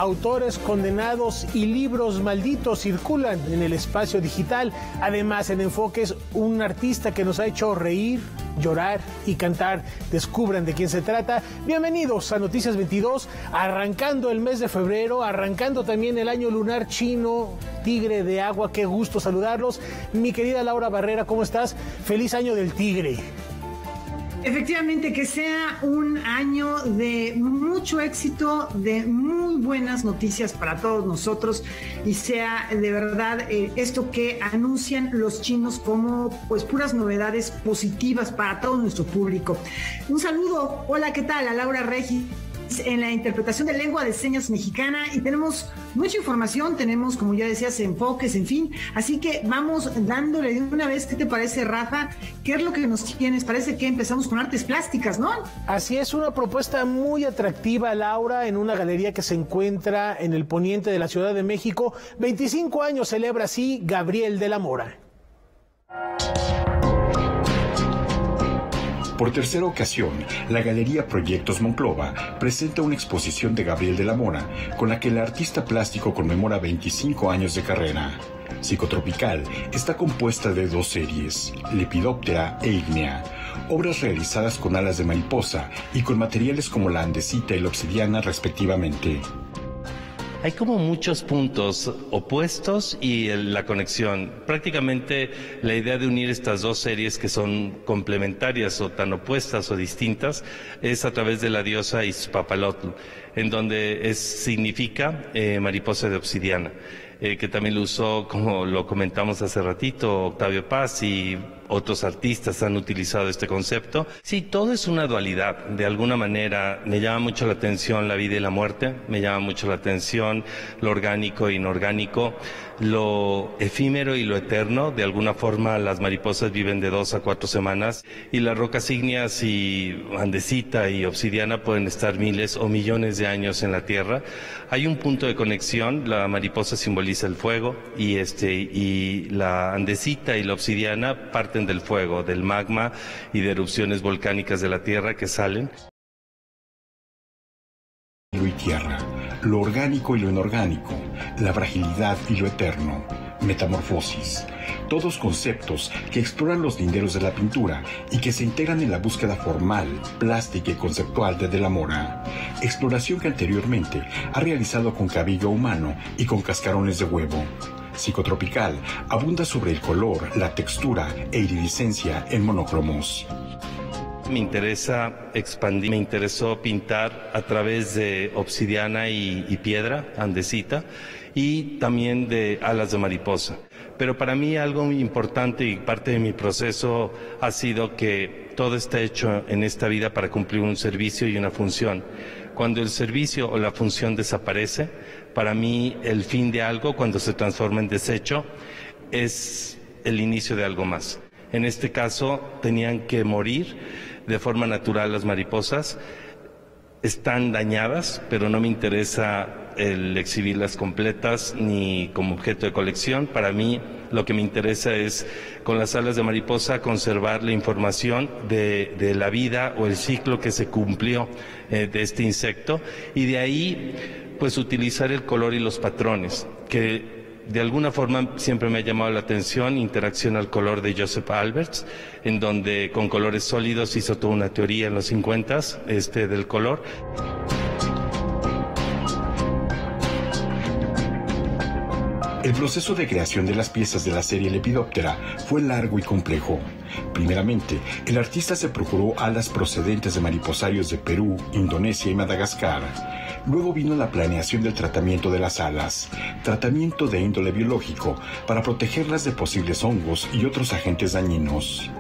autores condenados y libros malditos circulan en el espacio digital. Además, en Enfoques, un artista que nos ha hecho reír, llorar y cantar. Descubran de quién se trata. Bienvenidos a Noticias 22, arrancando el mes de febrero, arrancando también el año lunar chino, tigre de agua. Qué gusto saludarlos. Mi querida Laura Barrera, ¿cómo estás? Feliz año del tigre. Efectivamente, que sea un año de mucho éxito, de muy buenas noticias para todos nosotros y sea de verdad esto que anuncian los chinos como pues puras novedades positivas para todo nuestro público. Un saludo, hola, ¿qué tal? A Laura Regis en la interpretación de lengua de señas mexicana y tenemos mucha información, tenemos, como ya decías, enfoques, en fin, así que vamos dándole de una vez. ¿Qué te parece, Rafa? ¿Qué es lo que nos tienes? Parece que empezamos con artes plásticas, ¿no? Así es, una propuesta muy atractiva, Laura, en una galería que se encuentra en el poniente de la Ciudad de México. 25 años celebra así Gabriel de la Mora. Por tercera ocasión, la Galería Proyectos Monclova presenta una exposición de Gabriel de la Mora, con la que el artista plástico conmemora 25 años de carrera. Psicotropical está compuesta de dos series, Lepidoptera e Ígnea, obras realizadas con alas de mariposa y con materiales como la andesita y la obsidiana respectivamente. Hay como muchos puntos opuestos y la conexión. Prácticamente la idea de unir estas dos series que son complementarias o tan opuestas o distintas es a través de la diosa Iztapalotl, en donde significa mariposa de obsidiana, que también lo usó, como lo comentamos hace ratito, Octavio Paz y otros artistas han utilizado este concepto. Sí, todo es una dualidad. De alguna manera me llama mucho la atención la vida y la muerte, me llama mucho la atención lo orgánico e inorgánico, lo efímero y lo eterno. De alguna forma las mariposas viven de 2 a 4 semanas y las rocas ígneas y andesita y obsidiana pueden estar miles o millones de años en la tierra. Hay un punto de conexión. La mariposa simboliza el fuego y la andesita y la obsidiana parten del fuego, del magma y de erupciones volcánicas de la tierra que salen. Y tierra, lo orgánico y lo inorgánico, la fragilidad y lo eterno, metamorfosis, todos conceptos que exploran los linderos de la pintura y que se integran en la búsqueda formal, plástica y conceptual de la Mora, exploración que anteriormente ha realizado con cabello humano y con cascarones de huevo. Psicotropical abunda sobre el color, la textura e iridiscencia en monocromos. Me interesa expandir, me interesó pintar a través de obsidiana y piedra, andesita, y también de alas de mariposa. Pero para mí algo muy importante y parte de mi proceso ha sido que todo está hecho en esta vida para cumplir un servicio y una función. Cuando el servicio o la función desaparece, para mí el fin de algo, cuando se transforma en desecho, es el inicio de algo más. En este caso, tenían que morir de forma natural las mariposas. Están dañadas, pero no me interesa el exhibirlas completas ni como objeto de colección. Para mí lo que me interesa es, con las alas de mariposa, conservar la información de la vida o el ciclo que se cumplió de este insecto, y de ahí pues utilizar el color y los patrones, que de alguna forma siempre me ha llamado la atención. Interacción al color de Joseph Alberts, en donde con colores sólidos hizo toda una teoría en los 50s del color. El proceso de creación de las piezas de la serie Lepidoptera fue largo y complejo. Primeramente, el artista se procuró alas procedentes de mariposarios de Perú, Indonesia y Madagascar. Luego vino la planeación del tratamiento de las alas, tratamiento de índole biológico para protegerlas de posibles hongos y otros agentes dañinos.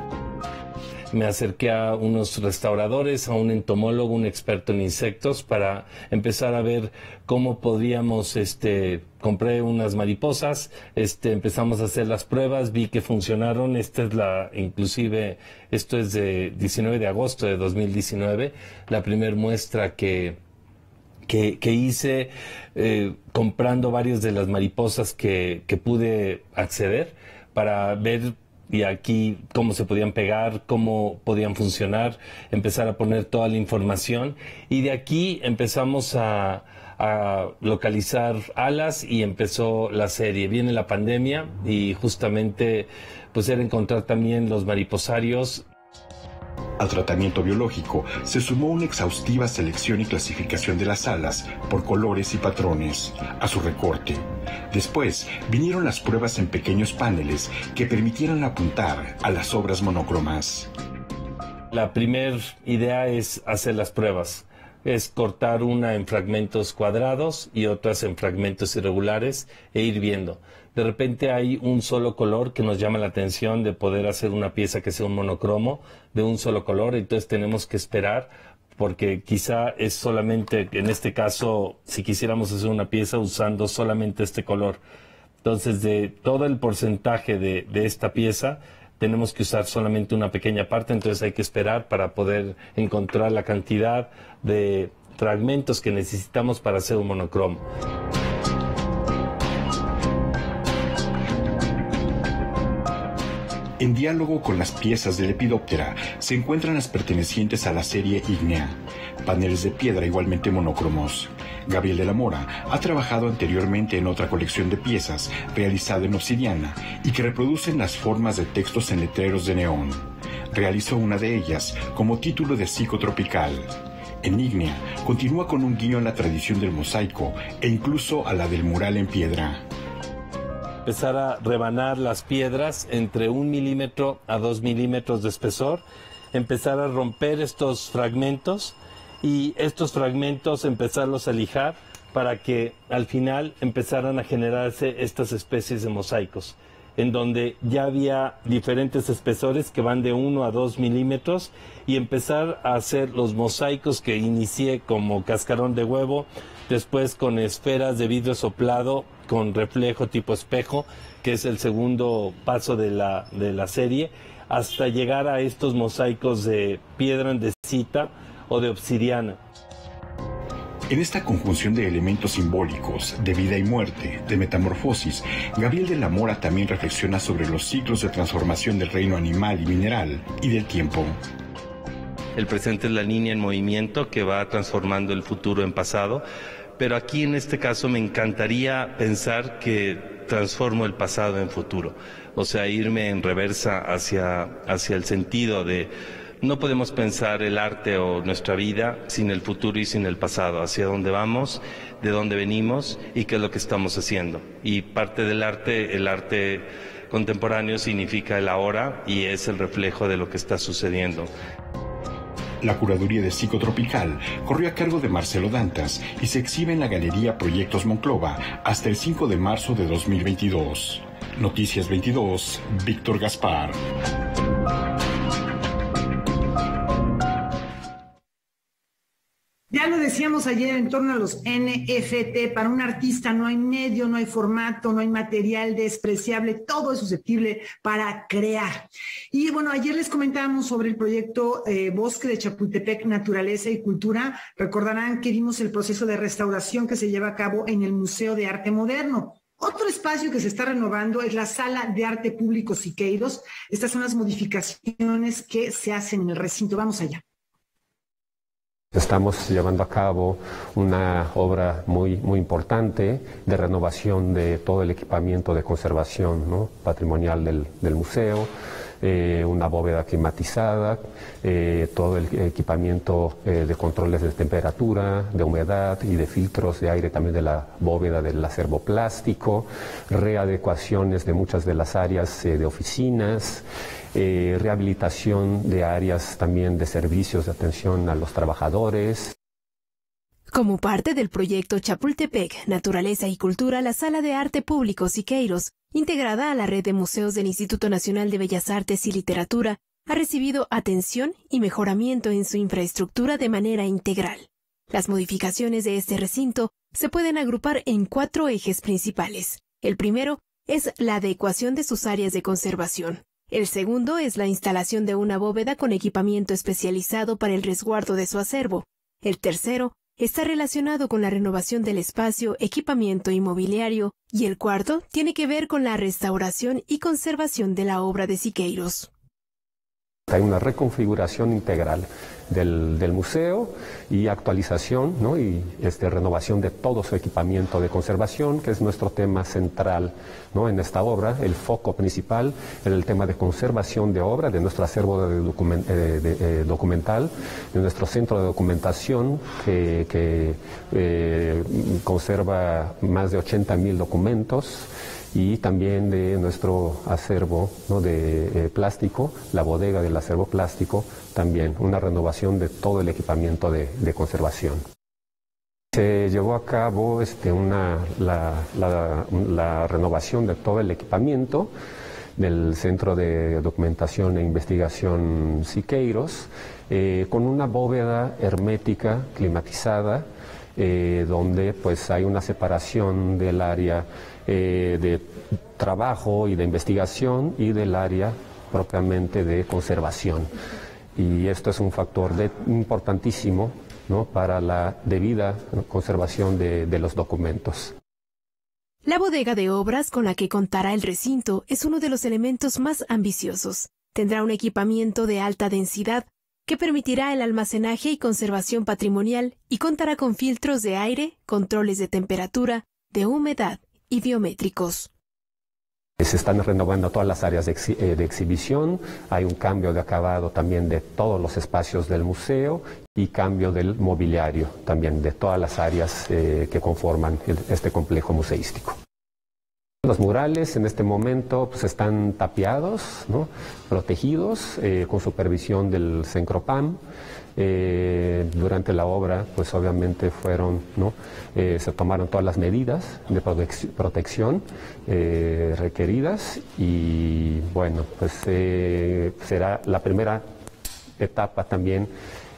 Me acerqué a unos restauradores, a un entomólogo, un experto en insectos, para empezar a ver cómo podríamos, compré unas mariposas, empezamos a hacer las pruebas, vi que funcionaron. Inclusive, esto es de 19 de agosto de 2019, la primer muestra que hice, comprando varias de las mariposas que pude acceder, para ver y aquí cómo se podían pegar, cómo podían funcionar, empezar a poner toda la información y de aquí empezamos a localizar alas y empezó la serie. Viene la pandemia y justamente pues era encontrar también los mariposarios. Al tratamiento biológico se sumó una exhaustiva selección y clasificación de las alas por colores y patrones a su recorte. Después vinieron las pruebas en pequeños paneles que permitieron apuntar a las obras monócromas. La primera idea es hacer las pruebas. Es cortar una en fragmentos cuadrados y otras en fragmentos irregulares e ir viendo. De repente hay un solo color que nos llama la atención de poder hacer una pieza que sea un monocromo de un solo color, entonces tenemos que esperar porque quizá es solamente, en este caso, si quisiéramos hacer una pieza usando solamente este color. Entonces, de todo el porcentaje de esta pieza, tenemos que usar solamente una pequeña parte, entonces hay que esperar para poder encontrar la cantidad de fragmentos que necesitamos para hacer un monocromo. En diálogo con las piezas de Lepidoptera se encuentran las pertenecientes a la serie ígnea, paneles de piedra igualmente monócromos. Gabriel de la Mora ha trabajado anteriormente en otra colección de piezas realizada en obsidiana y que reproducen las formas de textos en letreros de neón. Realizó una de ellas como título de psicotropical. En ígnea continúa con un guiño a la tradición del mosaico e incluso a la del mural en piedra. Empezar a rebanar las piedras entre 1 milímetro a 2 milímetros de espesor, empezar a romper estos fragmentos y estos fragmentos empezarlos a lijar para que al final empezaran a generarse estas especies de mosaicos, en donde ya había diferentes espesores que van de 1 a 2 milímetros y empezar a hacer los mosaicos que inicié como cascarón de huevo, después con esferas de vidrio soplado con reflejo tipo espejo, que es el segundo paso de la serie, hasta llegar a estos mosaicos de piedra andesita o de obsidiana. En esta conjunción de elementos simbólicos, de vida y muerte, de metamorfosis, Gabriel de la Mora también reflexiona sobre los ciclos de transformación del reino animal y mineral y del tiempo. El presente es la línea en movimiento que va transformando el futuro en pasado, pero aquí en este caso me encantaría pensar que transformo el pasado en futuro, o sea, irme en reversa hacia el sentido de no podemos pensar el arte o nuestra vida sin el futuro y sin el pasado, hacia dónde vamos, de dónde venimos y qué es lo que estamos haciendo. Y parte del arte, el arte contemporáneo significa el ahora y es el reflejo de lo que está sucediendo. La curaduría de Psicotropical corrió a cargo de Marcelo Dantas y se exhibe en la Galería Proyectos Monclova hasta el 5 de marzo de 2022. Noticias 22, Víctor Gaspar. Ya lo decíamos ayer en torno a los NFT, para un artista no hay medio, no hay formato, no hay material despreciable, todo es susceptible para crear. Y bueno, ayer les comentábamos sobre el proyecto Bosque de Chapultepec, Naturaleza y Cultura. Recordarán que vimos el proceso de restauración que se lleva a cabo en el Museo de Arte Moderno. Otro espacio que se está renovando es la Sala de Arte Público Siqueiros. Estas son las modificaciones que se hacen en el recinto. Vamos allá. Estamos llevando a cabo una obra muy importante de renovación de todo el equipamiento de conservación, ¿no?, patrimonial del museo, una bóveda climatizada, todo el equipamiento de controles de temperatura, de humedad y de filtros de aire también de la bóveda del acervo plástico, readecuaciones de muchas de las áreas de oficinas, rehabilitación de áreas también de servicios de atención a los trabajadores. Como parte del proyecto Chapultepec, Naturaleza y Cultura, la Sala de Arte Público Siqueiros, integrada a la red de museos del Instituto Nacional de Bellas Artes y Literatura, ha recibido atención y mejoramiento en su infraestructura de manera integral. Las modificaciones de este recinto se pueden agrupar en 4 ejes principales. El primero es la adecuación de sus áreas de conservación. El segundo es la instalación de una bóveda con equipamiento especializado para el resguardo de su acervo. El tercero está relacionado con la renovación del espacio, equipamiento y mobiliario, y el cuarto tiene que ver con la restauración y conservación de la obra de Siqueiros. Hay una reconfiguración integral del museo y actualización, ¿no? Y renovación de todo su equipamiento de conservación, que es nuestro tema central, ¿no? En esta obra. El foco principal es el tema de conservación de obra, de nuestro acervo documental, de nuestro centro de documentación que conserva más de 80.000 documentos, y también de nuestro acervo, ¿no? de plástico, la bodega del acervo plástico, también una renovación de todo el equipamiento de conservación. Se llevó a cabo la renovación de todo el equipamiento del Centro de Documentación e Investigación Siqueiros, con una bóveda hermética climatizada, donde pues hay una separación del área de trabajo y de investigación y del área propiamente de conservación. Y esto es un factor importantísimo, ¿no? Para la debida conservación de los documentos. La bodega de obras con la que contará el recinto es uno de los elementos más ambiciosos. Tendrá un equipamiento de alta densidad que permitirá el almacenaje y conservación patrimonial y contará con filtros de aire, controles de temperatura, de humedad y biométricos. Se están renovando todas las áreas de exhibición, hay un cambio de acabado también de todos los espacios del museo y cambio del mobiliario también de todas las áreas que conforman este complejo museístico. Los murales en este momento pues, están tapiados, ¿no? Protegidos con supervisión del Cencropam. Durante la obra, pues obviamente fueron, ¿no? Se tomaron todas las medidas de protección requeridas y bueno, pues será la primera etapa también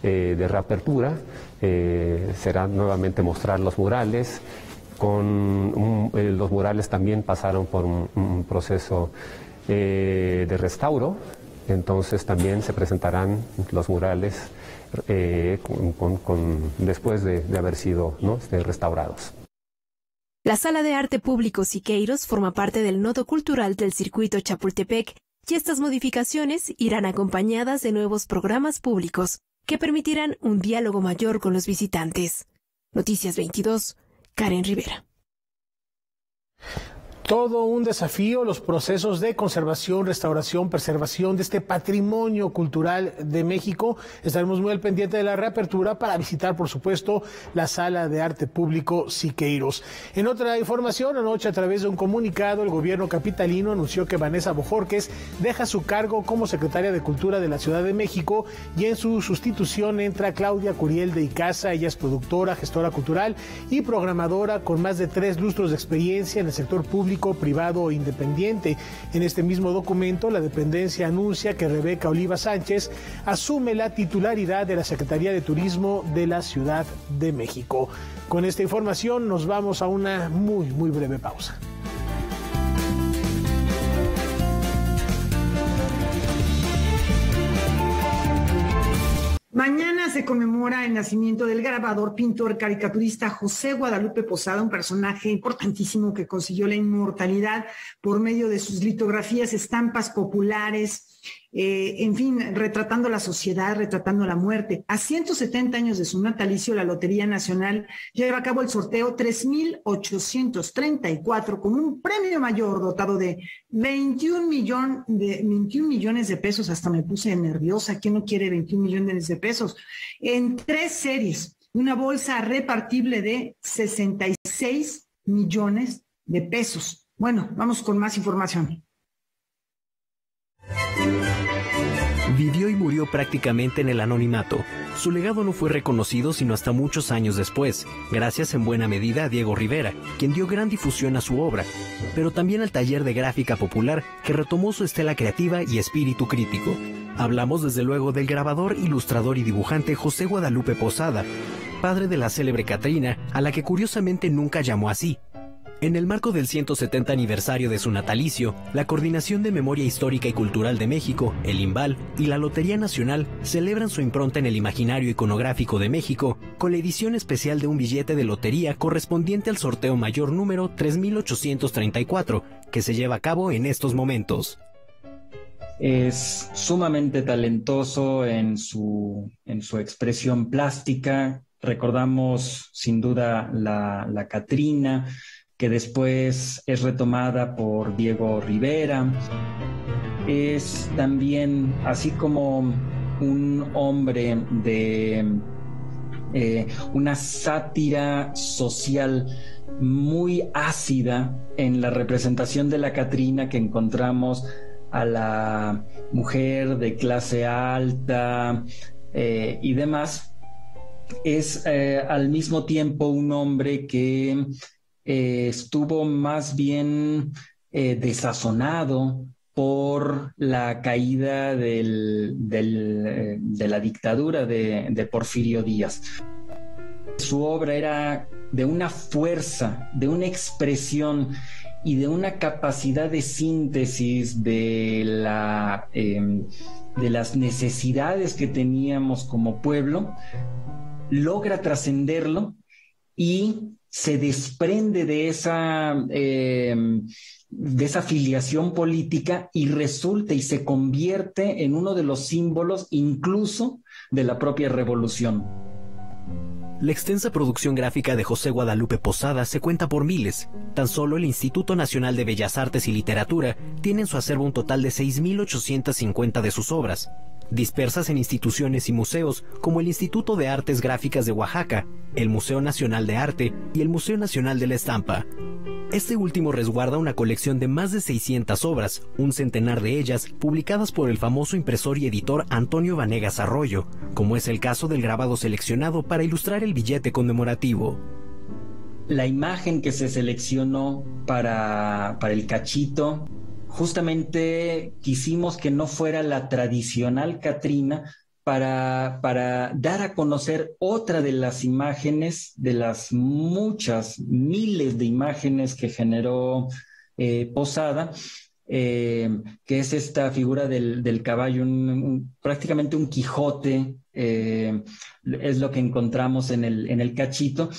de reapertura, será nuevamente mostrar los murales. Los murales también pasaron por un proceso de restauro, entonces también se presentarán los murales después de haber sido, ¿no? restaurados. La Sala de Arte Público Siqueiros forma parte del nodo cultural del circuito Chapultepec y estas modificaciones irán acompañadas de nuevos programas públicos que permitirán un diálogo mayor con los visitantes. Noticias 22, Karen Rivera. Todo un desafío, los procesos de conservación, restauración, preservación de este patrimonio cultural de México. Estaremos muy al pendiente de la reapertura para visitar, por supuesto, la Sala de Arte Público Siqueiros. En otra información, anoche a través de un comunicado, el gobierno capitalino anunció que Vanessa Bojorquez deja su cargo como secretaria de Cultura de la Ciudad de México y en su sustitución entra Claudia Curiel de Icaza. Ella es productora, gestora cultural y programadora con más de 3 lustros de experiencia en el sector público, privado e independiente. En este mismo documento, la dependencia anuncia que Rebeca Oliva Sánchez asume la titularidad de la Secretaría de Turismo de la Ciudad de México. Con esta información nos vamos a una muy breve pausa. Mañana se conmemora el nacimiento del grabador, pintor, caricaturista José Guadalupe Posada, un personaje importantísimo que consiguió la inmortalidad por medio de sus litografías, estampas populares, en fin, retratando la sociedad, retratando la muerte. A 170 años de su natalicio, la Lotería Nacional lleva a cabo el sorteo 3,834 con un premio mayor dotado de 21 millones de pesos. Hasta me puse nerviosa. ¿Quién no quiere 21 millones de pesos? En 3 series, una bolsa repartible de 66 millones de pesos. Bueno, vamos con más información. Vivió y murió prácticamente en el anonimato. Su legado no fue reconocido sino hasta muchos años después, gracias en buena medida a Diego Rivera, quien dio gran difusión a su obra, pero también al taller de gráfica popular que retomó su estela creativa y espíritu crítico. Hablamos desde luego del grabador, ilustrador y dibujante José Guadalupe Posada, padre de la célebre Catrina, a la que curiosamente nunca llamó así. En el marco del 170 aniversario de su natalicio, la Coordinación de Memoria Histórica y Cultural de México, el IMBAL, y la Lotería Nacional celebran su impronta en el imaginario iconográfico de México con la edición especial de un billete de lotería correspondiente al sorteo mayor número 3834, que se lleva a cabo en estos momentos. Es sumamente talentoso en su expresión plástica. Recordamos sin duda la Catrina, que después es retomada por Diego Rivera. Es también, así como un hombre de una sátira social muy ácida en la representación de la Catrina, que encontramos a la mujer de clase alta y demás. Es al mismo tiempo un hombre que estuvo más bien desazonado por la caída de la dictadura de Porfirio Díaz. Su obra era de una fuerza, de una expresión y de una capacidad de síntesis de las necesidades que teníamos como pueblo. Logra trascenderlo y se desprende de esa filiación política y resulta y se convierte en uno de los símbolos incluso de la propia revolución. La extensa producción gráfica de José Guadalupe Posada se cuenta por miles. Tan solo el Instituto Nacional de Bellas Artes y Literatura tiene en su acervo un total de 6.850 de sus obras, dispersas en instituciones y museos como el Instituto de Artes Gráficas de Oaxaca, el Museo Nacional de Arte y el Museo Nacional de la Estampa. Este último resguarda una colección de más de 600 obras, un centenar de ellas publicadas por el famoso impresor y editor Antonio Vanegas Arroyo, como es el caso del grabado seleccionado para ilustrar el billete conmemorativo. La imagen que se seleccionó para el cachito, justamente quisimos que no fuera la tradicional Catrina para dar a conocer otra de las imágenes, de las muchas, miles de imágenes que generó Posada, que es esta figura del caballo, prácticamente un Quijote, es lo que encontramos en el cachito,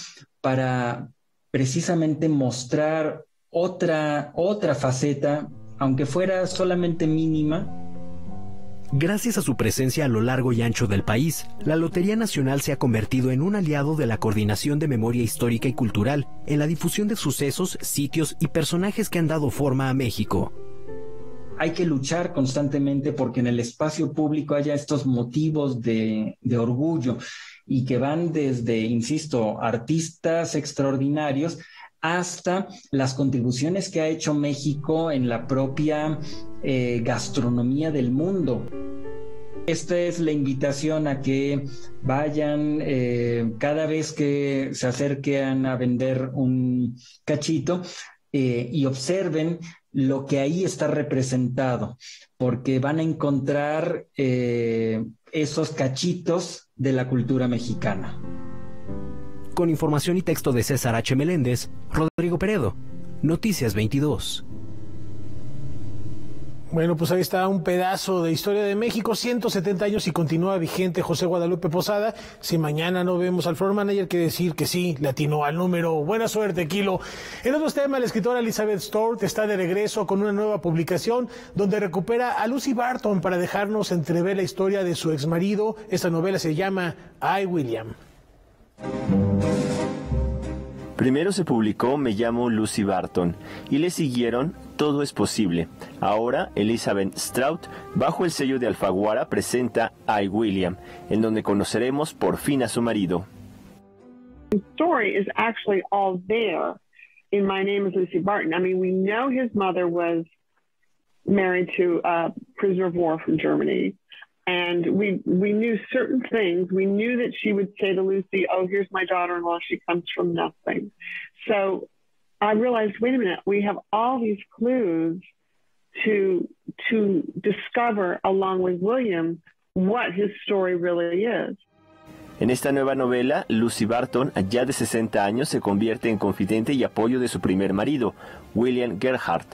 para precisamente mostrar otra faceta, aunque fuera solamente mínima. Gracias a su presencia a lo largo y ancho del país, la Lotería Nacional se ha convertido en un aliado de la Coordinación de Memoria Histórica y Cultural en la difusión de sucesos, sitios y personajes que han dado forma a México. Hay que luchar constantemente porque en el espacio público haya estos motivos de orgullo y que van desde, insisto, artistas extraordinarios hasta las contribuciones que ha hecho México en la propia gastronomía del mundo. Esta es la invitación a que vayan cada vez que se acerquen a vender un cachito y observen lo que ahí está representado, porque van a encontrar esos cachitos de la cultura mexicana. Con información y texto de César H. Meléndez, Rodrigo Peredo, Noticias 22. Bueno, pues ahí está un pedazo de historia de México, 170 años y continúa vigente José Guadalupe Posada. Si mañana no vemos al floor manager, quiere decir que sí, le atinó al número. Buena suerte, Kilo. En otros temas, la escritora Elizabeth Strout está de regreso con una nueva publicación donde recupera a Lucy Barton para dejarnos entrever la historia de su exmarido. Esta novela se llama I, William. Primero se publicó Me llamo Lucy Barton y le siguieron Todo es posible. Ahora Elizabeth Strout, bajo el sello de Alfaguara, presenta I, William, en donde conoceremos por fin a su marido. The story is actually all there in My Name is Lucy Barton. I mean, we know his mother was married to a prisoner of war from Germany. And we knew certain things. We knew that she would say to Lucy, oh, here's my daughter-in-law. She comes from nothing. So I realized, wait a minute, we have all these clues to discover, along with William, what his story really is. En esta nueva novela, Lucy Barton, ya de 60 años, se convierte en confidente y apoyo de su primer marido, William Gerhardt,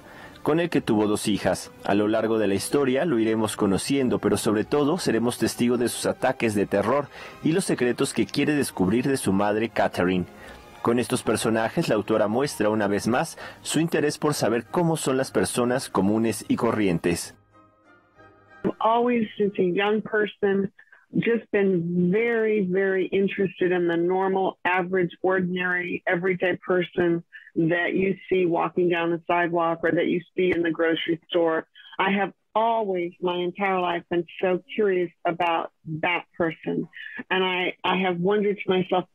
con el que tuvo 2 hijas. A lo largo de la historia lo iremos conociendo, pero sobre todo seremos testigos de sus ataques de terror y los secretos que quiere descubrir de su madre Catherine. Con estos personajes, la autora muestra una vez más su interés por saber cómo son las personas comunes y corrientes. I've always, since a young person, just been very, very interested in the normal, average, ordinary, everyday person that you see walking down the sidewalk or that you see in the grocery store. I have always, my entire life, been so curious about that person. And I have wondered to myself,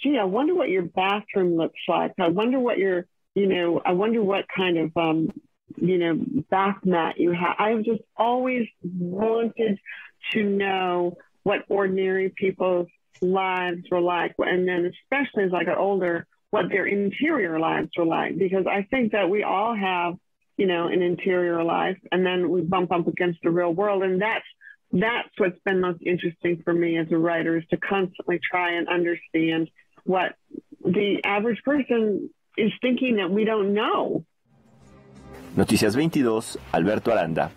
gee, I wonder what your bathroom looks like. I wonder what your, I wonder what kind of, bath mat you have. I've just always wanted to know what ordinary people's lives were like. And then especially as I got older, what their interior lives were like. Because I think that we all have, an interior life, and then we bump up against the real world. And that's what's been most interesting for me as a writer, is to constantly try and understand what the average person is thinking that we don't know. Noticias 22, Alberto Aranda.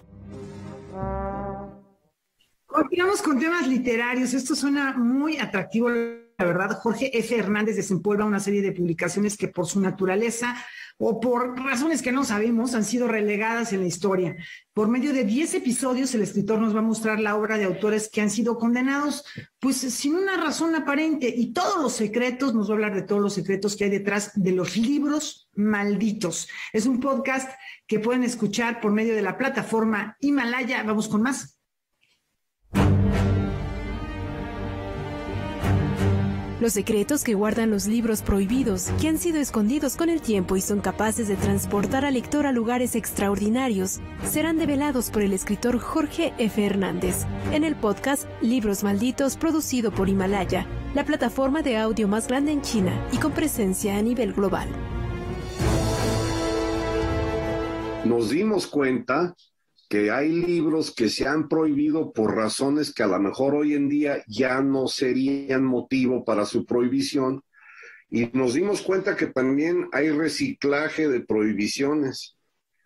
Continuamos con temas literarios. Esto suena muy atractivo, la verdad. Jorge F. Hernández desempolva una serie de publicaciones que por su naturaleza o por razones que no sabemos han sido relegadas en la historia. Por medio de 10 episodios, el escritor nos va a mostrar la obra de autores que han sido condenados, pues sin una razón aparente, y todos los secretos, nos va a hablar de todos los secretos que hay detrás de los libros malditos. Es un podcast que pueden escuchar por medio de la plataforma Himalaya. Vamos con más. Los secretos que guardan los libros prohibidos, que han sido escondidos con el tiempo y son capaces de transportar al lector a lugares extraordinarios, serán develados por el escritor Jorge F. Hernández en el podcast Libros Malditos, producido por Himalaya, la plataforma de audio más grande en China y con presencia a nivel global. Nos dimos cuenta que hay libros que se han prohibido por razones que a lo mejor hoy en día ya no serían motivo para su prohibición, y nos dimos cuenta que también hay reciclaje de prohibiciones,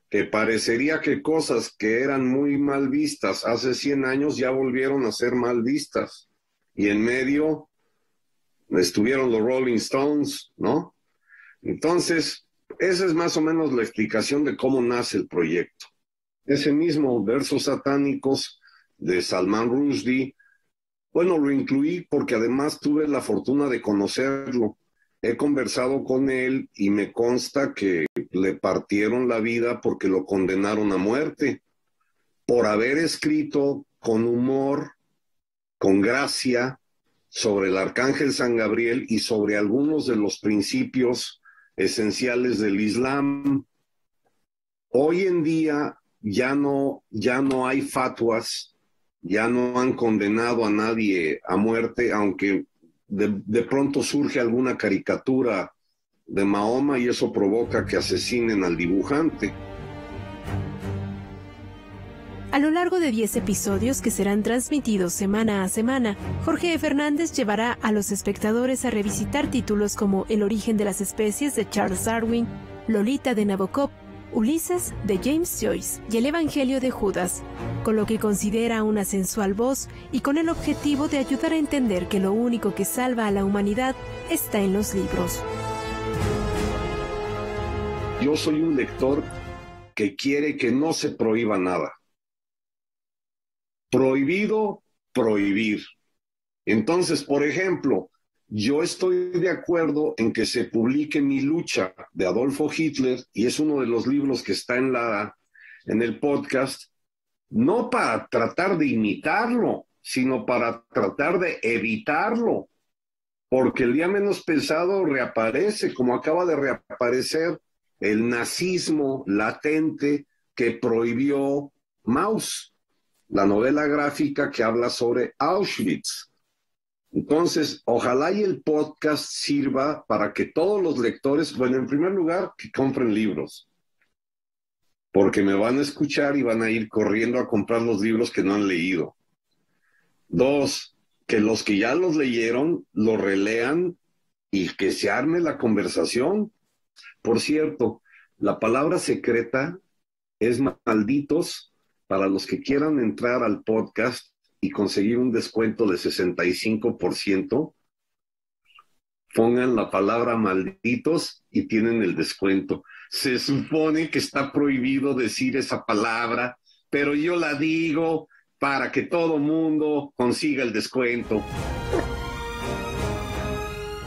que parecería que cosas que eran muy mal vistas hace 100 años ya volvieron a ser mal vistas, y en medio estuvieron los Rolling Stones, ¿no? Entonces, esa es más o menos la explicación de cómo nace el proyecto. Ese mismo Versos Satánicos de Salman Rushdie, bueno, lo incluí porque además tuve la fortuna de conocerlo. He conversado con él y me consta que le partieron la vida porque lo condenaron a muerte por haber escrito con humor, con gracia, sobre el Arcángel San Gabriel y sobre algunos de los principios esenciales del Islam. Hoy en día ya no hay fatuas, ya no han condenado a nadie a muerte, aunque de pronto surge alguna caricatura de Mahoma y eso provoca que asesinen al dibujante. A lo largo de 10 episodios que serán transmitidos semana a semana, Jorge F. Hernández llevará a los espectadores a revisitar títulos como El origen de las especies de Charles Darwin, Lolita de Nabokov, Ulises de James Joyce y el Evangelio de Judas, con lo que considera una sensual voz y con el objetivo de ayudar a entender que lo único que salva a la humanidad está en los libros. Yo soy un lector que quiere que no se prohíba nada. Prohibido, prohibir. Entonces, por ejemplo, yo estoy de acuerdo en que se publique Mi lucha de Adolfo Hitler, y es uno de los libros que está en el podcast, no para tratar de imitarlo, sino para tratar de evitarlo, porque el día menos pensado reaparece, como acaba de reaparecer el nazismo latente que prohibió Maus, la novela gráfica que habla sobre Auschwitz. Entonces, ojalá y el podcast sirva para que todos los lectores, bueno, en primer lugar, que compren libros, porque me van a escuchar y van a ir corriendo a comprar los libros que no han leído. 2, que los que ya los leyeron, los relean y que se arme la conversación. Por cierto, la palabra secreta es Malditos. Para los que quieran entrar al podcast y conseguir un descuento de 65%, pongan la palabra Malditos y tienen el descuento. Se supone que está prohibido decir esa palabra, pero yo la digo para que todo mundo consiga el descuento.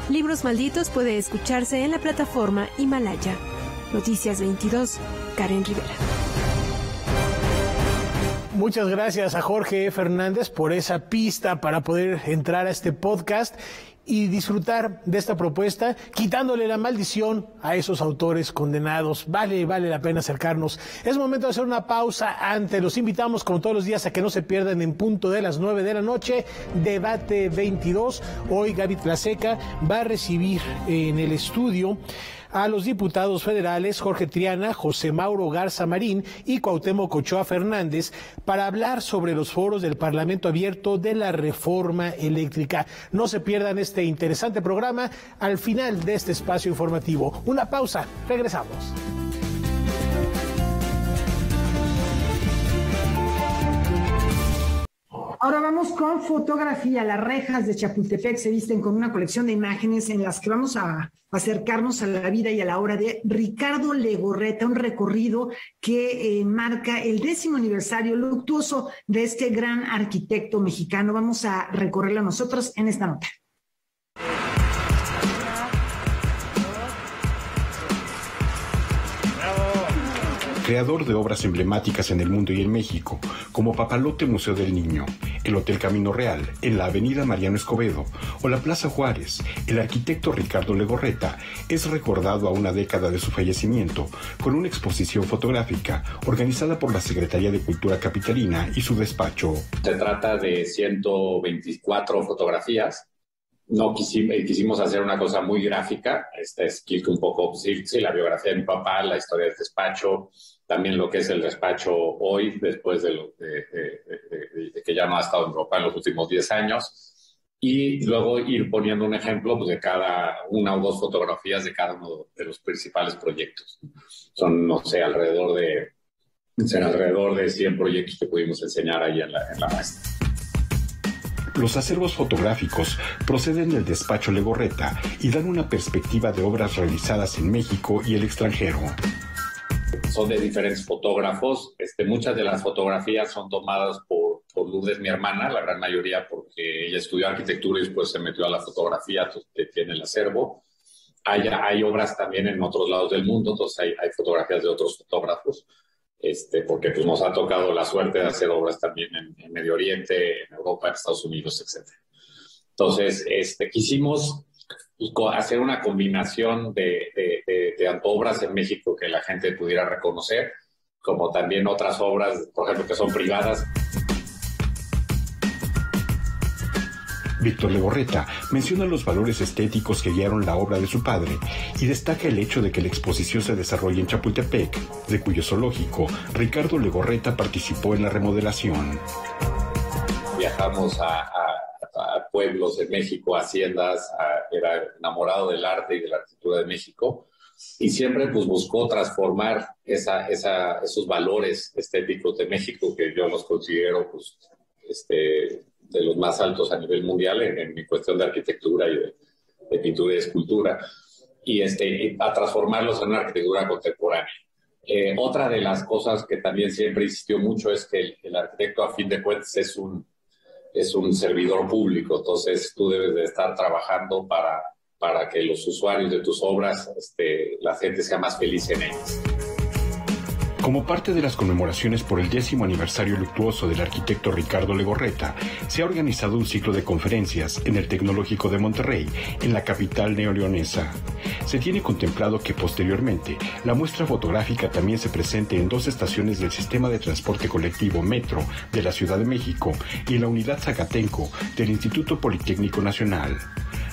Libros Malditos puede escucharse en la plataforma Himalaya. Noticias 22, Karen Rivera. Muchas gracias a Jorge Fernández por esa pista para poder entrar a este podcast y disfrutar de esta propuesta, quitándole la maldición a esos autores condenados. Vale la pena acercarnos. Es momento de hacer una pausa antes. Los invitamos, como todos los días, a que no se pierdan en punto de las 9 de la noche, Debate 22. Hoy Gaby Tlaseca va a recibir en el estudio a los diputados federales Jorge Triana, José Mauro Garza Marín y Cuauhtémoc Ochoa Fernández para hablar sobre los foros del Parlamento Abierto de la reforma eléctrica. No se pierdan este interesante programa al final de este espacio informativo. Una pausa, regresamos. Ahora vamos con fotografía. Las rejas de Chapultepec se visten con una colección de imágenes en las que vamos a acercarnos a la vida y a la obra de Ricardo Legorreta, un recorrido que marca el 10º aniversario luctuoso de este gran arquitecto mexicano. Vamos a recorrerlo nosotros en esta nota. Creador de obras emblemáticas en el mundo y en México, como Papalote Museo del Niño, el Hotel Camino Real, en la Avenida Mariano Escobedo, o la Plaza Juárez, el arquitecto Ricardo Legorreta es recordado a una década de su fallecimiento con una exposición fotográfica organizada por la Secretaría de Cultura Capitalina y su despacho. Se trata de 124 fotografías. No quisimos hacer una cosa muy gráfica. Esta es un poco, sí, la biografía de mi papá, la historia del despacho, también lo que es el despacho hoy, después de que ya no ha estado en Europa en los últimos 10 años, y luego ir poniendo un ejemplo pues, de cada una o dos fotografías de cada uno de los principales proyectos. Son, no sé, alrededor de 100 proyectos que pudimos enseñar ahí en la muestra. Los acervos fotográficos proceden del despacho Legorreta y dan una perspectiva de obras realizadas en México y el extranjero. Son de diferentes fotógrafos. Muchas de las fotografías son tomadas por Lourdes, mi hermana, la gran mayoría porque ella estudió arquitectura y después se metió a la fotografía, entonces tiene el acervo. Hay obras también en otros lados del mundo, entonces hay fotografías de otros fotógrafos. Porque pues, nos ha tocado la suerte de hacer obras también en Medio Oriente, en Europa, en Estados Unidos, etc. Entonces, quisimos hacer una combinación de obras en México que la gente pudiera reconocer, como también otras obras, por ejemplo, que son privadas. Víctor Legorreta menciona los valores estéticos que guiaron la obra de su padre y destaca el hecho de que la exposición se desarrolla en Chapultepec, de cuyo zoológico Ricardo Legorreta participó en la remodelación. Viajamos a pueblos de México, haciendas, era enamorado del arte y de la arquitectura de México y siempre pues, buscó transformar esos valores estéticos de México que yo los considero pues, de los más altos a nivel mundial en mi cuestión de arquitectura y de pintura y escultura, y a transformarlos en una arquitectura contemporánea. Otra de las cosas que también siempre insistió mucho es que el arquitecto, a fin de cuentas, es un servidor público, entonces tú debes de estar trabajando para que los usuarios de tus obras, la gente sea más feliz en ellas. Como parte de las conmemoraciones por el 10º aniversario luctuoso del arquitecto Ricardo Legorreta, se ha organizado un ciclo de conferencias en el Tecnológico de Monterrey, en la capital neoleonesa. Se tiene contemplado que posteriormente la muestra fotográfica también se presente en 2 estaciones del sistema de transporte colectivo Metro de la Ciudad de México y en la unidad Zacatenco del Instituto Politécnico Nacional.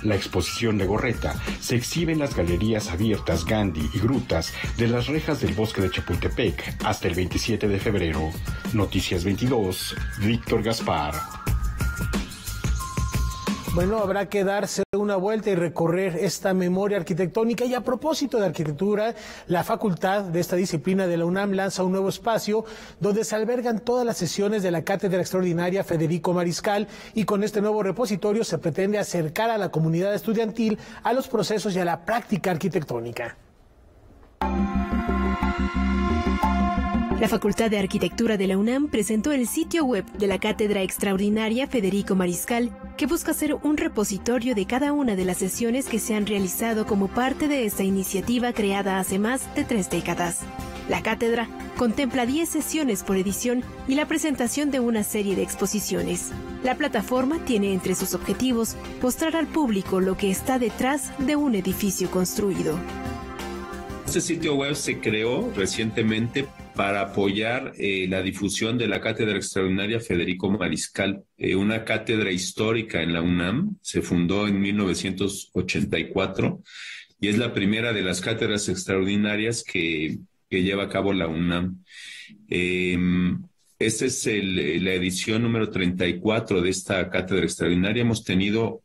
La exposición Legorreta se exhibe en las galerías abiertas Gandhi y Grutas de las rejas del Bosque de Chapultepec hasta el 27 de febrero. Noticias 22, Víctor Gaspar. Bueno, habrá que darse una vuelta y recorrer esta memoria arquitectónica. Y a propósito de arquitectura, la facultad de esta disciplina de la UNAM lanza un nuevo espacio donde se albergan todas las sesiones de la Cátedra Extraordinaria Federico Mariscal, y con este nuevo repositorio se pretende acercar a la comunidad estudiantil a los procesos y a la práctica arquitectónica. La Facultad de Arquitectura de la UNAM presentó el sitio web de la Cátedra Extraordinaria Federico Mariscal, que busca ser un repositorio de cada una de las sesiones que se han realizado como parte de esta iniciativa creada hace más de 3 décadas. La cátedra contempla 10 sesiones por edición y la presentación de una serie de exposiciones. La plataforma tiene entre sus objetivos mostrar al público lo que está detrás de un edificio construido. Este sitio web se creó recientemente para apoyar la difusión de la Cátedra Extraordinaria Federico Mariscal, una cátedra histórica en la UNAM. Se fundó en 1984 y es la primera de las cátedras extraordinarias que lleva a cabo la UNAM. Esta es la edición número 34 de esta cátedra extraordinaria. Hemos tenido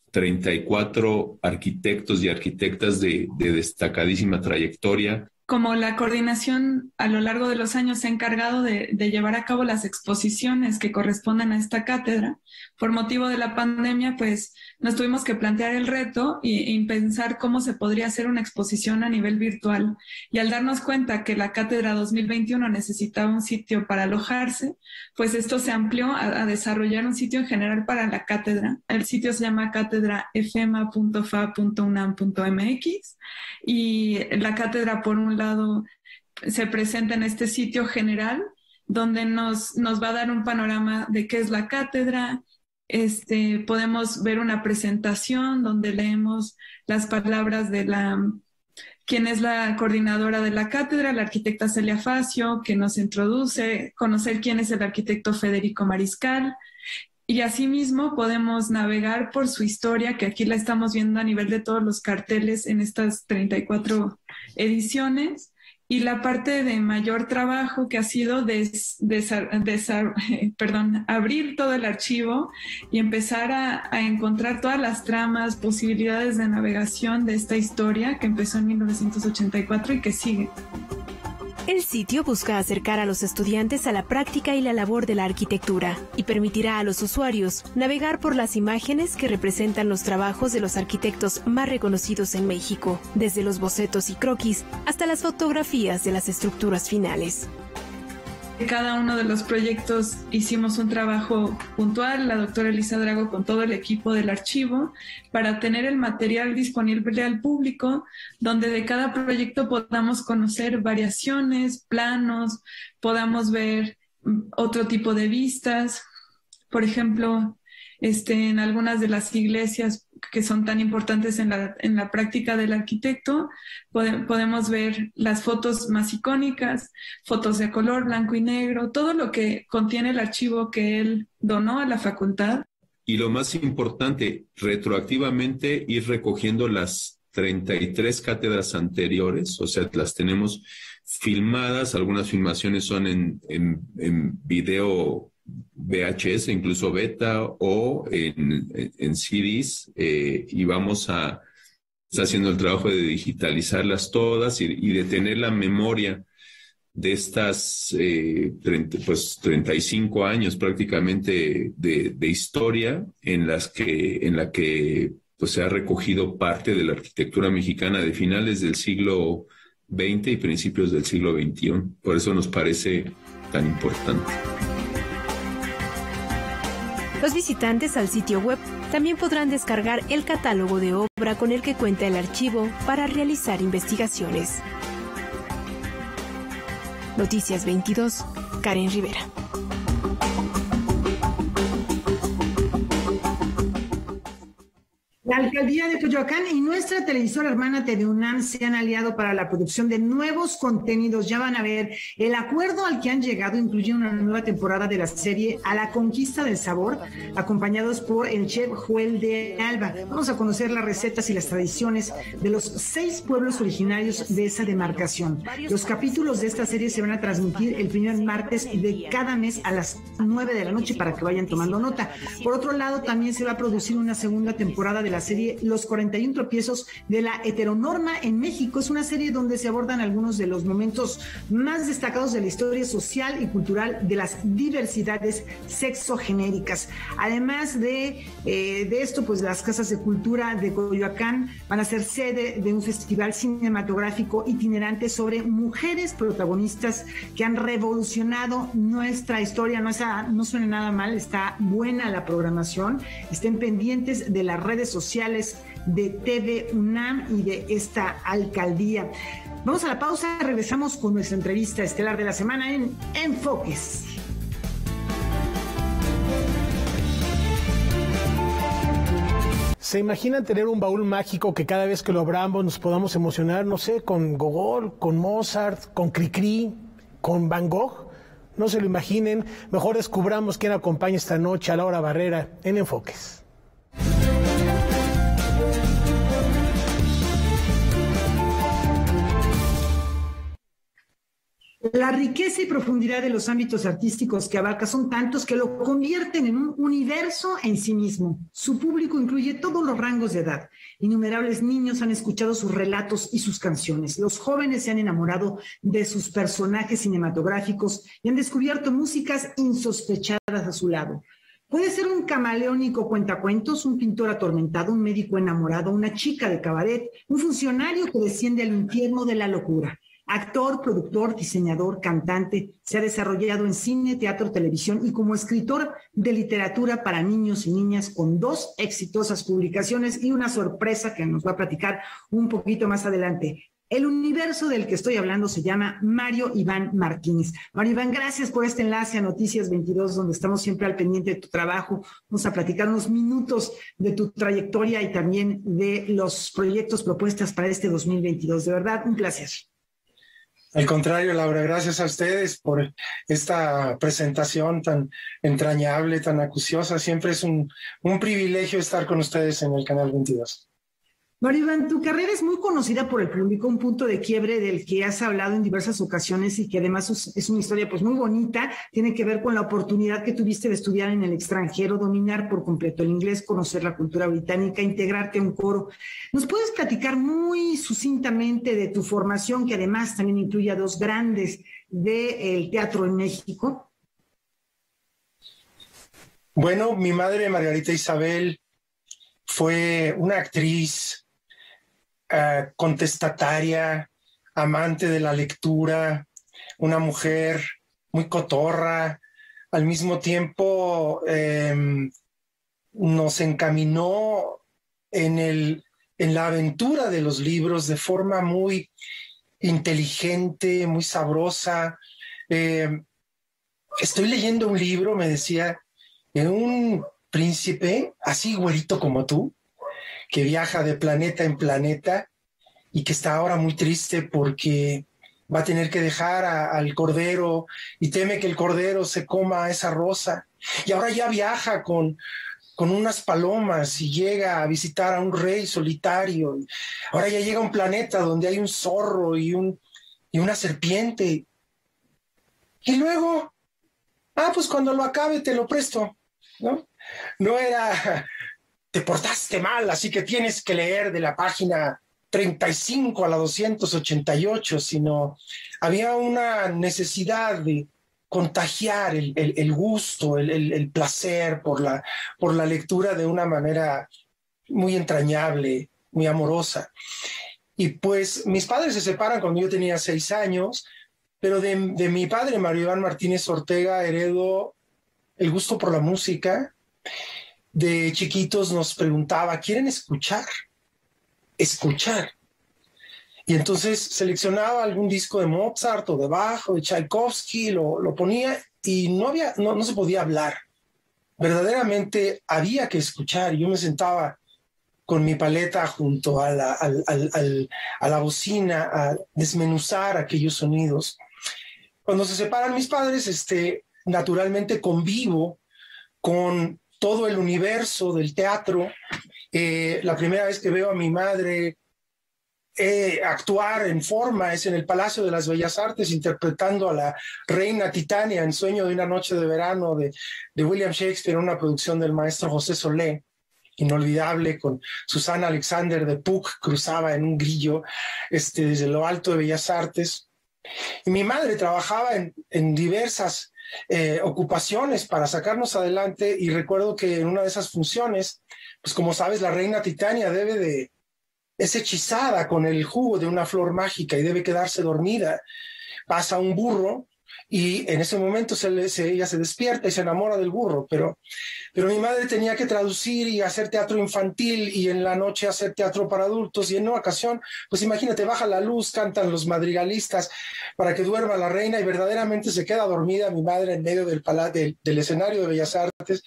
34 arquitectos y arquitectas de destacadísima trayectoria. Como la coordinación a lo largo de los años se ha encargado de llevar a cabo las exposiciones que corresponden a esta cátedra, por motivo de la pandemia, pues nos tuvimos que plantear el reto y pensar cómo se podría hacer una exposición a nivel virtual. Y al darnos cuenta que la cátedra 2021 necesitaba un sitio para alojarse, pues esto se amplió a desarrollar un sitio en general para la cátedra. El sitio se llama catedrafema.fa.unam.mx y la cátedra, por un lado, se presenta en este sitio general donde nos va a dar un panorama de qué es la cátedra. Podemos ver una presentación donde leemos las palabras de quien es la coordinadora de la cátedra, la arquitecta Celia Facio, que nos introduce, conocer quién es el arquitecto Federico Mariscal. Y asimismo podemos navegar por su historia, que aquí la estamos viendo a nivel de todos los carteles en estas 34 ediciones. Y la parte de mayor trabajo que ha sido abrir todo el archivo y empezar a encontrar todas las tramas, posibilidades de navegación de esta historia que empezó en 1984 y que sigue. El sitio busca acercar a los estudiantes a la práctica y la labor de la arquitectura y permitirá a los usuarios navegar por las imágenes que representan los trabajos de los arquitectos más reconocidos en México, desde los bocetos y croquis hasta las fotografías de las estructuras finales. Cada uno de los proyectos hicimos un trabajo puntual, la doctora Elisa Drago con todo el equipo del archivo, para tener el material disponible al público, donde de cada proyecto podamos conocer variaciones, planos, podamos ver otro tipo de vistas. Por ejemplo, en algunas de las iglesias que son tan importantes en la práctica del arquitecto, podemos ver las fotos más icónicas, fotos de color, blanco y negro, todo lo que contiene el archivo que él donó a la facultad. Y lo más importante, retroactivamente ir recogiendo las 33 cátedras anteriores, o sea, las tenemos filmadas, algunas filmaciones son en video VHS, incluso beta, o en CDs, y está haciendo el trabajo de digitalizarlas todas y de tener la memoria de estas 35 años prácticamente de historia en la que pues, se ha recogido parte de la arquitectura mexicana de finales del siglo XX y principios del siglo XXI. Por eso nos parece tan importante. Los visitantes al sitio web también podrán descargar el catálogo de obra con el que cuenta el archivo para realizar investigaciones. Noticias 22, Karen Rivera. La alcaldía de Coyoacán y nuestra televisora hermana TV UNAM se han aliado para la producción de nuevos contenidos. Ya van a ver, el acuerdo al que han llegado incluye una nueva temporada de la serie A la Conquista del Sabor, acompañados por el chef Joel de Alba. Vamos a conocer las recetas y las tradiciones de los 6 pueblos originarios de esa demarcación. Los capítulos de esta serie se van a transmitir el primer martes de cada mes a las 9 de la noche para que vayan tomando nota. Por otro lado, también se va a producir una segunda temporada de la serie Los 41 tropiezos de la heteronorma en México. Es una serie donde se abordan algunos de los momentos más destacados de la historia social y cultural de las diversidades sexogenéricas. Además de esto, pues las casas de cultura de Coyoacán van a ser sede de un festival cinematográfico itinerante sobre mujeres protagonistas que han revolucionado nuestra historia. No suena nada mal, está buena la programación. Estén pendientes de las redes sociales de TV UNAM y de esta alcaldía. Vamos a la pausa, regresamos con nuestra entrevista estelar de la semana en Enfoques. ¿Se imaginan tener un baúl mágico que cada vez que lo abramos nos podamos emocionar, no sé, con Gogol, con Mozart, con Cricri, con Van Gogh? No se lo imaginen, mejor descubramos quién acompaña esta noche a Laura Barrera en Enfoques. La riqueza y profundidad de los ámbitos artísticos que abarca son tantos que lo convierten en un universo en sí mismo. Su público incluye todos los rangos de edad. Innumerables niños han escuchado sus relatos y sus canciones. Los jóvenes se han enamorado de sus personajes cinematográficos y han descubierto músicas insospechadas a su lado. Puede ser un camaleónico cuentacuentos, un pintor atormentado, un médico enamorado, una chica de cabaret, un funcionario que desciende al infierno de la locura. Actor, productor, diseñador, cantante, se ha desarrollado en cine, teatro, televisión y como escritor de literatura para niños y niñas con 2 exitosas publicaciones y una sorpresa que nos va a platicar un poquito más adelante. El universo del que estoy hablando se llama Mario Iván Martínez. Mario Iván, gracias por este enlace a Noticias 22, donde estamos siempre al pendiente de tu trabajo. Vamos a platicar unos minutos de tu trayectoria y también de los proyectos propuestas para este 2022. De verdad, un placer. Al contrario, Laura, gracias a ustedes por esta presentación tan entrañable, tan acuciosa. Siempre es un privilegio estar con ustedes en el Canal 22. Mario Iván, tu carrera es muy conocida por el público, un punto de quiebre del que has hablado en diversas ocasiones y que además es una historia pues muy bonita. Tiene que ver con la oportunidad que tuviste de estudiar en el extranjero, dominar por completo el inglés, conocer la cultura británica, integrarte a un coro. ¿Nos puedes platicar muy sucintamente de tu formación, que además también incluye a 2 grandes del teatro en México? Bueno, mi madre, Margarita Isabel, fue una actriz contestataria, amante de la lectura, una mujer muy cotorra. Al mismo tiempo nos encaminó en la aventura de los libros de forma muy inteligente, muy sabrosa. Estoy leyendo un libro, me decía, de un príncipe así güerito como tú, que viaja de planeta en planeta y que está ahora muy triste porque va a tener que dejar al cordero y teme que el cordero se coma esa rosa. Y ahora ya viaja con unas palomas y llega a visitar a un rey solitario. Ahora ya llega a un planeta donde hay un zorro y una serpiente. Y luego, pues cuando lo acabe te lo presto, ¿no? No era, te portaste mal, así que tienes que leer de la página 35 a la 288, sino había una necesidad de contagiar el gusto, el placer por la lectura de una manera muy entrañable, muy amorosa. Y pues mis padres se separan cuando yo tenía 6 años, pero de mi padre, Mario Iván Martínez Ortega, heredó el gusto por la música. De chiquitos nos preguntaba, ¿quieren escuchar? Escuchar. Y entonces seleccionaba algún disco de Mozart o de Bach o de Tchaikovsky, lo ponía y no se podía hablar. Verdaderamente había que escuchar. Yo me sentaba con mi paleta junto a la bocina a desmenuzar aquellos sonidos. Cuando se separan mis padres, naturalmente convivo con todo el universo del teatro. La primera vez que veo a mi madre actuar en forma es en el Palacio de las Bellas Artes, interpretando a la reina Titania en Sueño de una noche de verano de William Shakespeare, una producción del maestro José Solé. inolvidable, con Susana Alexander de Puc, cruzaba en un grillo desde lo alto de Bellas Artes. Y mi madre trabajaba en diversas ocupaciones para sacarnos adelante, y recuerdo que en una de esas funciones, pues como sabes, la reina Titania es hechizada con el jugo de una flor mágica y debe quedarse dormida. Pasa un burro y en ese momento ella se despierta y se enamora del burro, pero mi madre tenía que traducir y hacer teatro infantil, y en la noche hacer teatro para adultos, y en una ocasión, pues imagínate, baja la luz, cantan los madrigalistas para que duerma la reina, y verdaderamente se queda dormida mi madre en medio del escenario de Bellas Artes,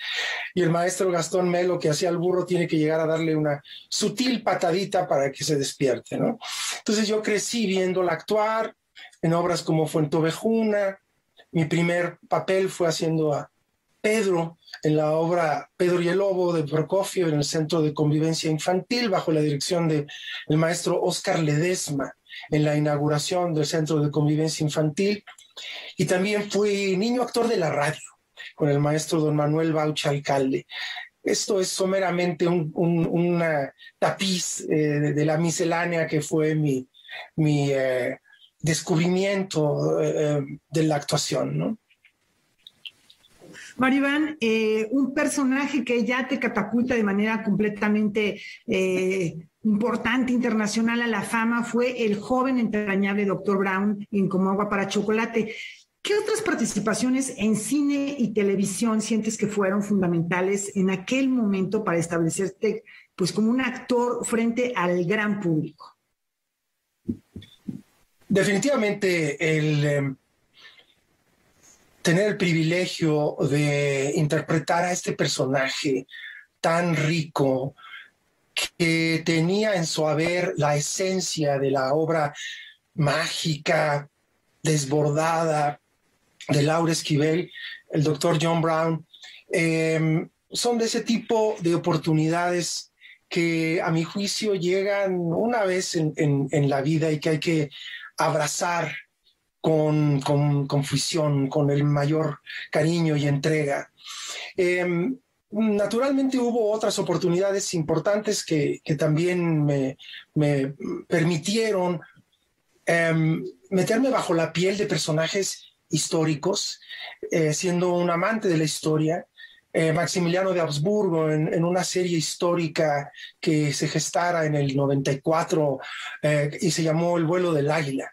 y el maestro Gastón Melo, que hacía el burro, tiene que llegar a darle una sutil patadita para que se despierte, ¿no? Entonces yo crecí viéndola actuar en obras como Fuentovejuna. Mi primer papel fue haciendo a Pedro en la obra Pedro y el Lobo de Prokofiev, en el Centro de Convivencia Infantil, bajo la dirección del maestro Óscar Ledesma, en la inauguración del Centro de Convivencia Infantil. Y también fui niño actor de la radio con el maestro don Manuel Baucha Alcalde. Esto es someramente un tapiz de la miscelánea que fue mi descubrimiento de la actuación, ¿no? Maribán, un personaje que ya te catapulta de manera completamente importante, internacional, a la fama, fue el joven entrañable Dr. Brown en Como agua para chocolate. ¿Qué otras participaciones en cine y televisión sientes que fueron fundamentales en aquel momento para establecerte, pues, como un actor frente al gran público? Definitivamente el tener el privilegio de interpretar a este personaje tan rico, que tenía en su haber la esencia de la obra mágica, desbordada de Laura Esquivel, el Dr. John Brown, son de ese tipo de oportunidades que a mi juicio llegan una vez en la vida, y que hay que abrazar con fusión, con el mayor cariño y entrega. Naturalmente hubo otras oportunidades importantes que también me permitieron meterme bajo la piel de personajes históricos, siendo un amante de la historia. Maximiliano de Habsburgo en una serie histórica que se gestara en el 94 y se llamó El vuelo del águila.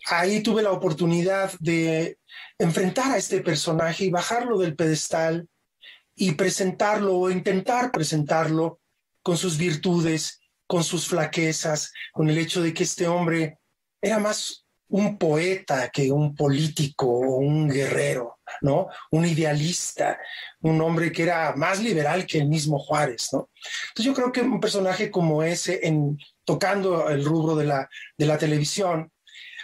Ahí tuve la oportunidad de enfrentar a este personaje y bajarlo del pedestal y presentarlo, o intentar presentarlo, con sus virtudes, con sus flaquezas, con el hecho de que este hombre era más un poeta que un político o un guerrero, ¿no? Un idealista, un hombre que era más liberal que el mismo Juárez, ¿no? Entonces yo creo que un personaje como ese, tocando el rubro de la televisión,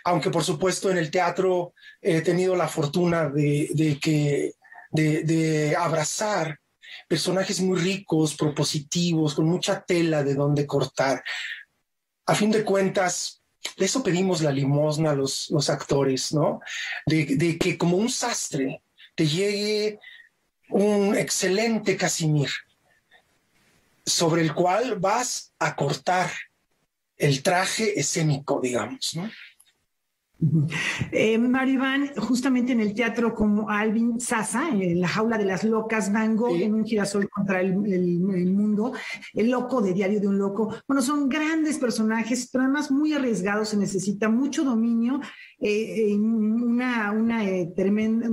aunque por supuesto en el teatro he tenido la fortuna de abrazar personajes muy ricos, propositivos, con mucha tela de donde cortar. A fin de cuentas, de eso pedimos la limosna a los actores, ¿no? De que como un sastre te llegue un excelente Casimir, sobre el cual vas a cortar el traje escénico, digamos, ¿no? Maribán, justamente en el teatro, como Alvin Sasa, en La jaula de las locas, Van Gogh, sí, en Un girasol contra el mundo, El loco de Diario de un loco. Bueno, son grandes personajes, pero además muy arriesgados. Se necesita mucho dominio, un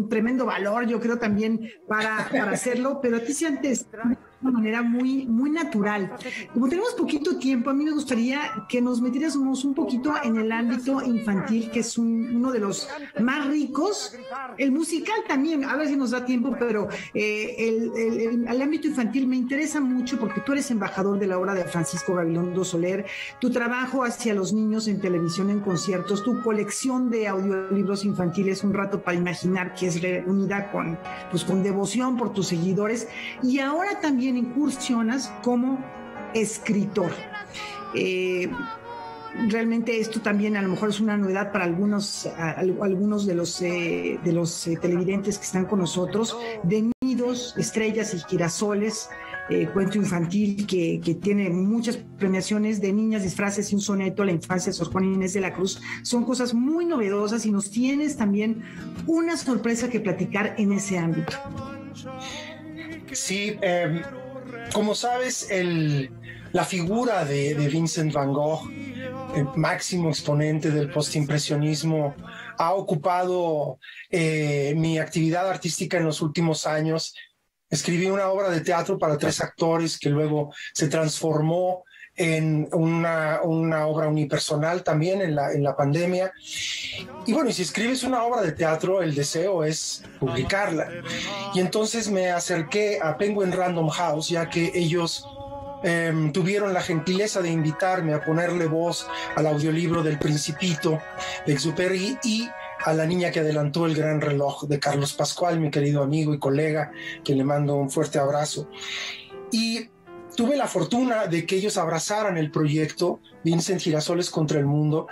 tremendo valor, yo creo, también para hacerlo, pero a ti se antes de una manera muy, muy natural. Como tenemos poquito tiempo, a mí me gustaría que nos metiéramos un poquito en el ámbito infantil, que es uno de los más ricos. El musical también, a ver si nos da tiempo, pero el ámbito infantil me interesa mucho porque tú eres embajador de la obra de Francisco Gabilondo Soler, tu trabajo hacia los niños en televisión, en conciertos, tu colección de audiolibros infantiles, Un rato para imaginar, que es reunida con devoción por tus seguidores, y ahora también incursionas como escritor. realmente esto también a lo mejor es una novedad para algunos de los televidentes que están con nosotros, de Nidos, Estrellas y Girasoles, cuento infantil que tiene muchas premiaciones, de Niñas, Disfraces y un soneto a la infancia de Sor Juana Inés de la Cruz. Son cosas muy novedosas y nos tienes también una sorpresa que platicar en ese ámbito. Sí, como sabes, la figura de Vincent van Gogh, el máximo exponente del postimpresionismo, ha ocupado mi actividad artística en los últimos años. Escribí una obra de teatro para 3 actores que luego se transformó en una obra unipersonal también en la pandemia. Y bueno, y si escribes una obra de teatro, el deseo es publicarla. Y entonces me acerqué a Penguin Random House, ya que ellos tuvieron la gentileza de invitarme a ponerle voz al audiolibro del Principito de Exupéry y a La niña que adelantó el gran reloj de Carlos Pascual, mi querido amigo y colega, que le mando un fuerte abrazo. Y tuve la fortuna de que ellos abrazaran el proyecto Vincent Girasoles contra el mundo,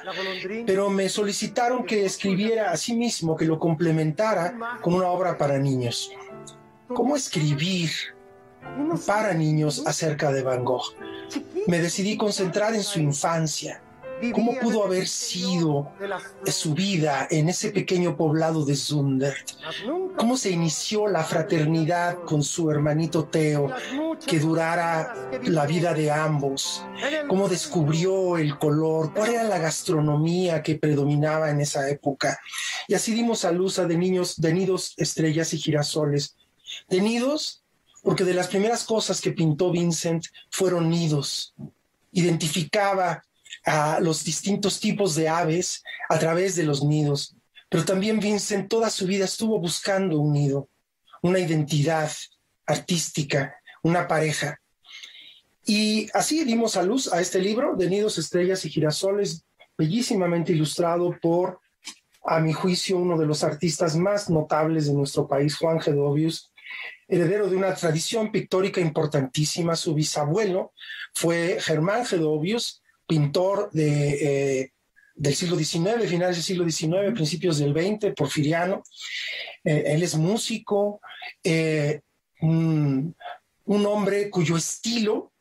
pero me solicitaron que escribiera a sí mismo, que lo complementara con una obra para niños. ¿Cómo escribir para niños acerca de Van Gogh? Me decidí concentrar en su infancia. ¿Cómo pudo haber sido su vida en ese pequeño poblado de Zundert? ¿Cómo se inició la fraternidad con su hermanito Theo, que durara la vida de ambos? ¿Cómo descubrió el color? ¿Cuál era la gastronomía que predominaba en esa época? Y así dimos a luz a de Nidos, Estrellas y Girasoles. De nidos, porque de las primeras cosas que pintó Vincent fueron nidos. Identificaba a los distintos tipos de aves a través de los nidos. Pero también Vincent toda su vida estuvo buscando un nido, una identidad artística, una pareja. Y así dimos a luz a este libro, de Nidos, Estrellas y Girasoles, bellísimamente ilustrado por, a mi juicio, uno de los artistas más notables de nuestro país, Juan Gedovius, heredero de una tradición pictórica importantísima. Su bisabuelo fue Germán Gedovius, pintor del siglo XIX, finales del siglo XIX, principios del XX, porfiriano. Él es músico, un hombre cuyo estilo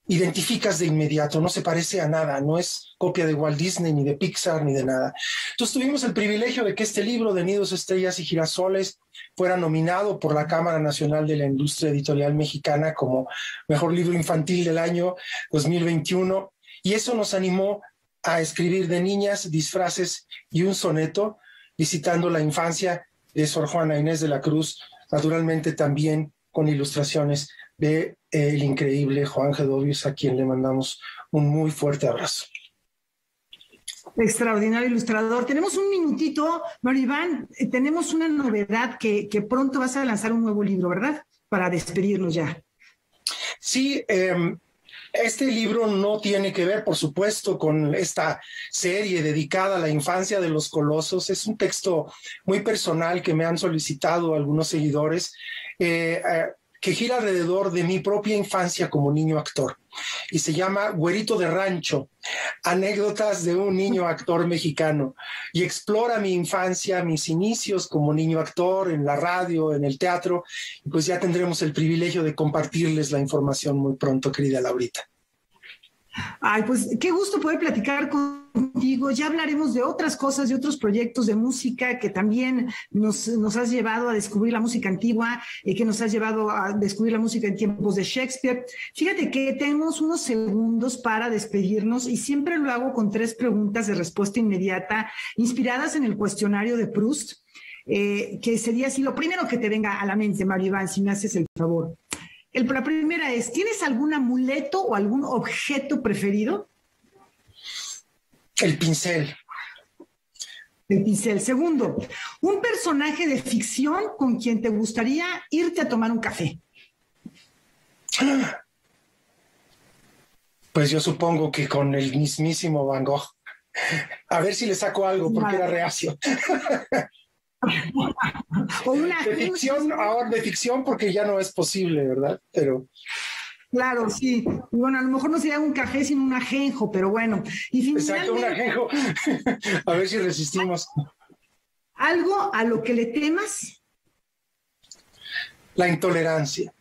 identificas de inmediato, no se parece a nada, no es copia de Walt Disney, ni de Pixar, ni de nada. Entonces tuvimos el privilegio de que este libro de Nidos, Estrellas y Girasoles fuera nominado por la Cámara Nacional de la Industria Editorial Mexicana como Mejor Libro Infantil del año 2021, y eso nos animó a escribir de Niñas, Disfraces y un soneto, visitando la infancia de Sor Juana Inés de la Cruz, naturalmente también con ilustraciones de el increíble Juan Gedovius, a quien le mandamos un muy fuerte abrazo. Extraordinario ilustrador. Tenemos un minutito, Maribán, tenemos una novedad que pronto vas a lanzar un nuevo libro, ¿verdad? Para despedirnos ya. Sí, este libro no tiene que ver, por supuesto, con esta serie dedicada a la infancia de los colosos. Es un texto muy personal que me han solicitado algunos seguidores, que gira alrededor de mi propia infancia como niño actor. Y se llama Güerito de Rancho, anécdotas de un niño actor mexicano. Y explora mi infancia, mis inicios como niño actor en la radio, en el teatro. Y pues ya tendremos el privilegio de compartirles la información muy pronto, querida Laurita. Ay, pues qué gusto poder platicar contigo. Ya hablaremos de otras cosas, de otros proyectos de música que también nos has llevado a descubrir la música antigua, que nos has llevado a descubrir la música en tiempos de Shakespeare. Fíjate que tenemos unos segundos para despedirnos y siempre lo hago con 3 preguntas de respuesta inmediata, inspiradas en el cuestionario de Proust, que sería así lo primero que te venga a la mente, Maribán, si me haces el favor. La primera es, ¿tienes algún amuleto o algún objeto preferido? El pincel. El pincel. Segundo, un personaje de ficción con quien te gustaría irte a tomar un café. Pues yo supongo que con el mismísimo Van Gogh. A ver si le saco algo, porque era reacio. O una de ficción, ahora de ficción, porque ya no es posible, ¿verdad? Pero Claro, sí. Bueno, a lo mejor no sería un café, sino un ajenjo, pero bueno. Y exacto, un ajenjo. A ver si resistimos. ¿Algo a lo que le temas? La intolerancia.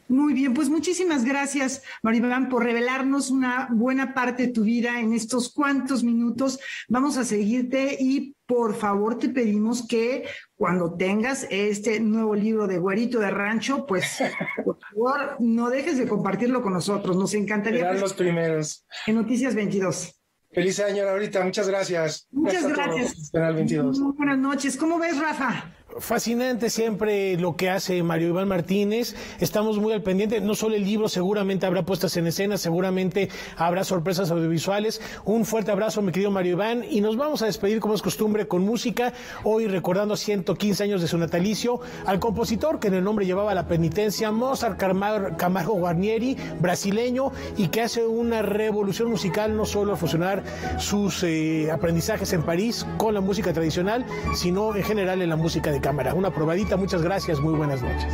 Muy bien, pues muchísimas gracias, Maribán, por revelarnos una buena parte de tu vida en estos cuantos minutos. Vamos a seguirte y por favor te pedimos que cuando tengas este nuevo libro de Güerito de Rancho, pues por favor no dejes de compartirlo con nosotros. Nos encantaría. Serán los primeros. En Noticias 22. Feliz año, Laurita. Muchas gracias. Muchas gracias. Canal 22. Muy buenas noches. ¿Cómo ves, Rafa? Fascinante siempre lo que hace Mario Iván Martínez. Estamos muy al pendiente. No solo el libro, seguramente habrá puestas en escena, seguramente habrá sorpresas audiovisuales. Un fuerte abrazo, mi querido Mario Iván. Y nos vamos a despedir, como es costumbre, con música. Hoy recordando 115 años de su natalicio, al compositor que en el nombre llevaba la penitencia, Mozart Camargo Guarnieri, brasileño, y que hace una revolución musical, no solo al fusionar sus aprendizajes en París con la música tradicional, sino en general en la música de cámara. Una probadita, muchas gracias, muy buenas noches.